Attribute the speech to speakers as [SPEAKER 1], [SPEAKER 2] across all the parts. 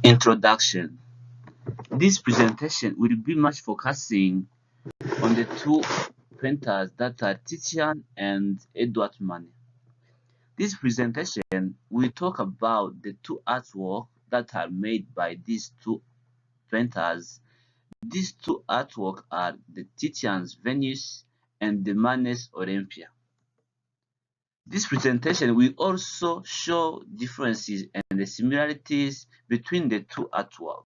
[SPEAKER 1] Introduction. This presentation will be much focusing on the two painters that are Titian and Edward Manet. This presentation will talk about the two artworks that are made by these two painters. These two artworks are the Titian's Venus and the Manet's Olympia. This presentation will also show differences and the similarities between the two artworks.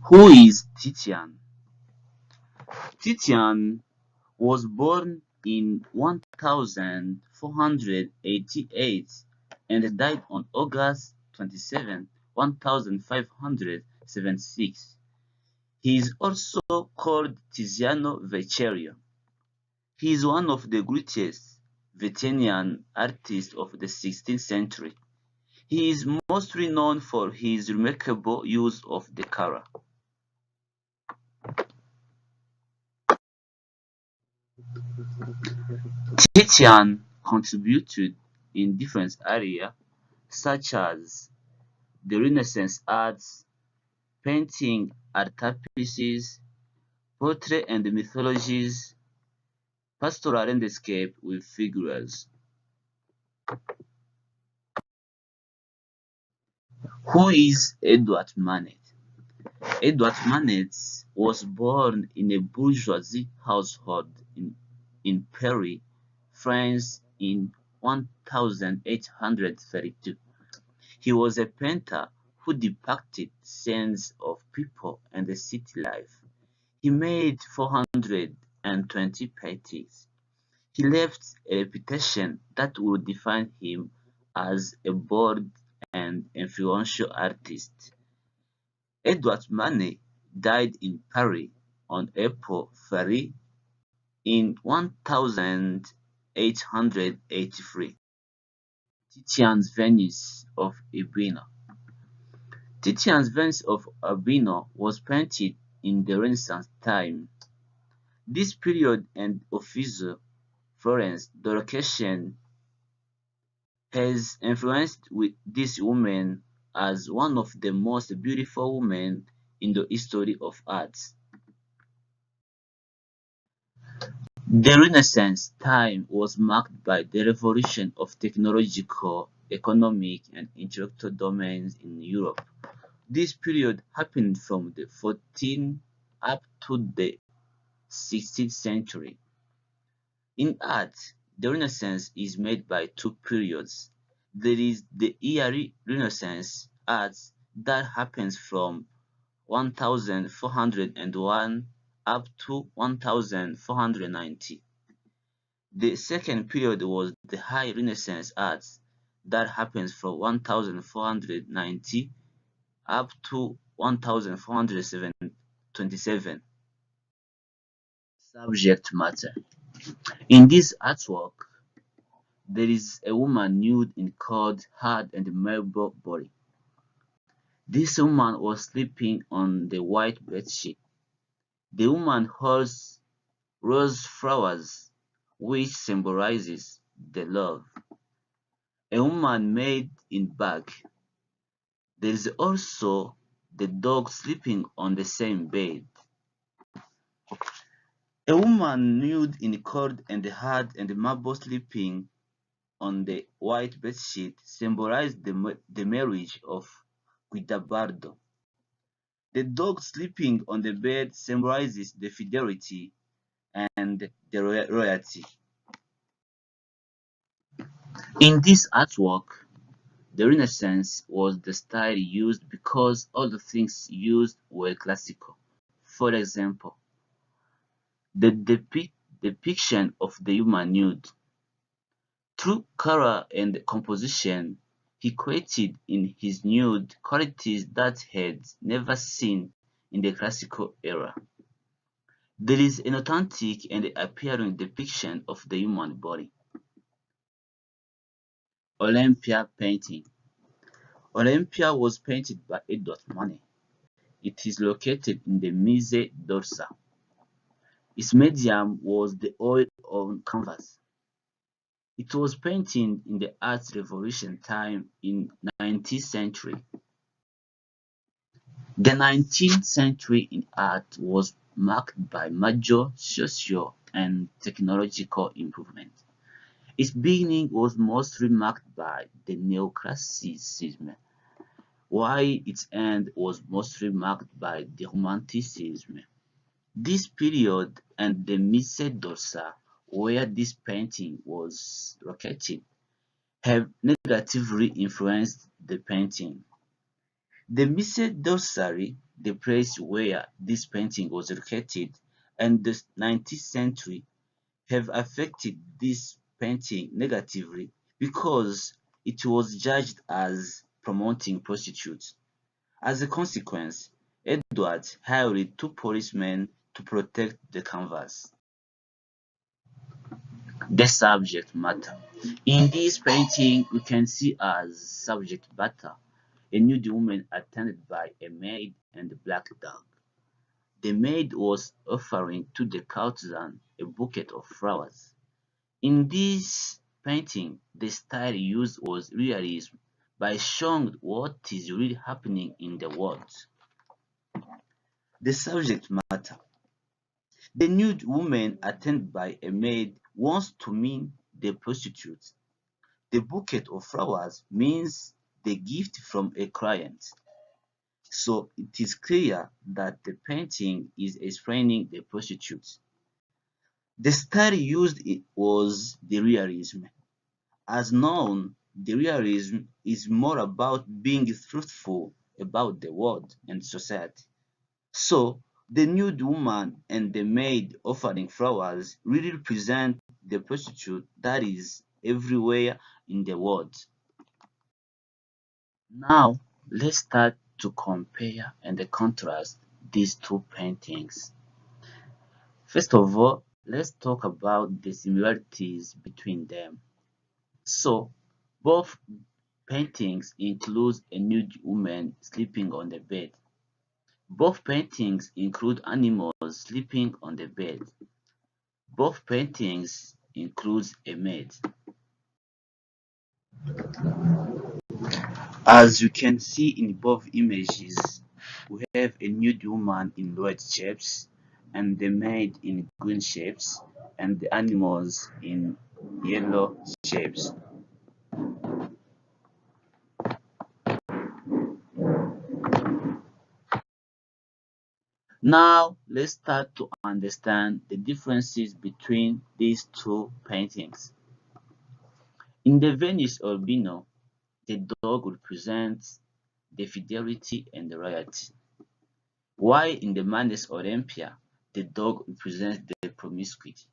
[SPEAKER 1] Who is Titian? Titian was born in 1488 and died on August 27, 1576. He is also called Tiziano Vecellio. He is one of the greatest Venetian artists of the 16th century. He is mostly known for his remarkable use of the color. Titian contributed in different areas such as the Renaissance arts, painting altarpieces, poetry and mythologies, pastoral landscape with figures. Who is Edward Manet? Edward Manet was born in a bourgeoisie household in Paris, France in 1832. He was a painter who depicted scenes of people and the city life. He made 420 paintings. He left a reputation that would define him as a bold and influential artist. Edward Manet died in Paris on April 3 in 1883. Titian's Venus of Urbino. Titian's Venus of Urbino was painted in the Renaissance time. This period and Uffizi, Florence, the location has influenced this woman as one of the most beautiful women in the history of art. The Renaissance time was marked by the revolution of technological, economic, and intellectual domains in Europe. This period happened from the 14th up to the 16th century. In art, the Renaissance is made by two periods. There is the early Renaissance art that happens from 1401 up to 1490. The second period was the High Renaissance art that happens from 1490 up to 1427. Subject matter. In this artwork, there is a woman nude in cold, hard, and marble body. This woman was sleeping on the white bedsheet. The woman holds rose flowers, which symbolizes the love. A woman made in bag. There is also the dog sleeping on the same bed. A woman nude in cold and hard and marble sleeping on the white bedsheet symbolized the marriage of Guidobaldo. The dog sleeping on the bed symbolizes the fidelity and the royalty. In this artwork, the Renaissance was the style used because all the things used were classical. For example, the depiction of the human nude. Through color and composition, he created in his nude qualities that had never seen in the classical era. There is an authentic and appealing depiction of the human body. Olympia painting. Olympia was painted by Edward Manet. It is located in the Musée d'Orsay. Its medium was the oil on canvas. It was painted in the Art Revolution time in 19th century. The 19th century in art was marked by major social and technological improvement. Its beginning was mostly marked by the Neoclassicism, while its end was mostly marked by the Romanticism. This period and the Mise d'Orsa, where this painting was located, have negatively influenced the painting. The Mise d'Orsari, the place where this painting was located, and the 19th century have affected this painting negatively because it was judged as promoting prostitutes. As a consequence, Edward hired two policemen to protect the canvas. The subject matter. In this painting, we can see as subject matter a nude woman attended by a maid and a black dog. The maid was offering to the courtesan a bouquet of flowers. In this painting, the style used was realism by showing what is really happening in the world. The subject matter. The nude woman attended by a maid wants to mean the prostitute. The bouquet of flowers means the gift from a client. So it is clear that the painting is explaining the prostitute. The style used was the realism. As known, the realism is more about being truthful about the world and society. So, the nude woman and the maid offering flowers really represent the prostitute that is everywhere in the world. Now, let's start to compare and contrast these two paintings. First of all, let's talk about the similarities between them. So, both paintings include a nude woman sleeping on the bed. Both paintings include animals sleeping on the bed. Both paintings include a maid. As you can see in both images, we have a nude woman in red shapes and the maid in green shapes and the animals in yellow shapes. Now let's start to understand the differences between these two paintings. In the Venus Urbino, the dog represents the fidelity and the loyalty, while in the Manes Olympia, the dog represents the promiscuity.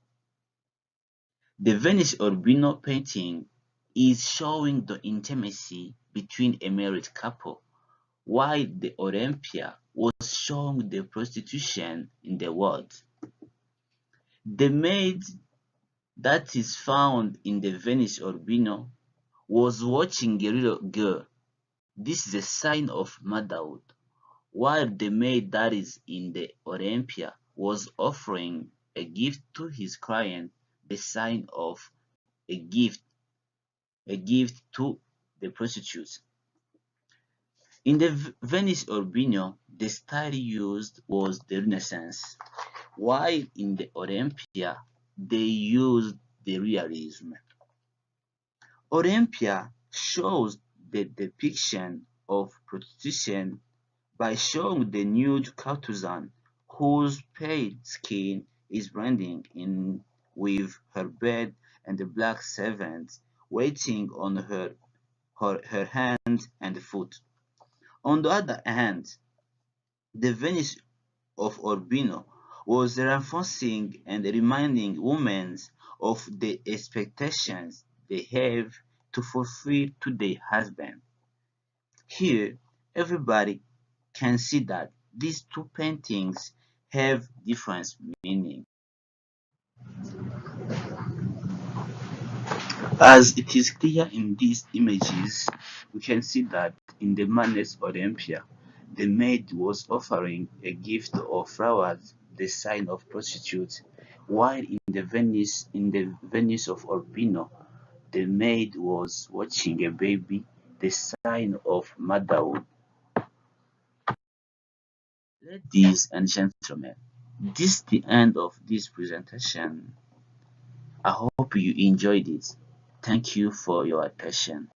[SPEAKER 1] The Venice Urbino painting is showing the intimacy between a married couple, while the Olympia was showing the prostitution in the world. The maid that is found in the Venice Urbino was watching a little girl. This is a sign of motherhood, while the maid that is in the Olympia was offering a gift to his client, the sign of a gift, a gift to the prostitute. In the Venice Urbino, the style used was the Renaissance, while in the Olympia, they used the realism. Olympia shows the depiction of prostitution by showing the nude courtesan whose pale skin is blending in with her bed and the black servant waiting on her hand and foot. On the other hand, the Venus of Urbino was reinforcing and reminding women of the expectations they have to fulfill to their husband. Here, everybody can see that these two paintings have different meaning. As it is clear in these images, we can see that in the Manes Olympia, the maid was offering a gift of flowers, the sign of prostitute, while in the Venice of Urbino, the maid was watching a baby, the sign of motherhood. Ladies and gentlemen, this is the end of this presentation. I hope you enjoyed it. Thank you for your attention.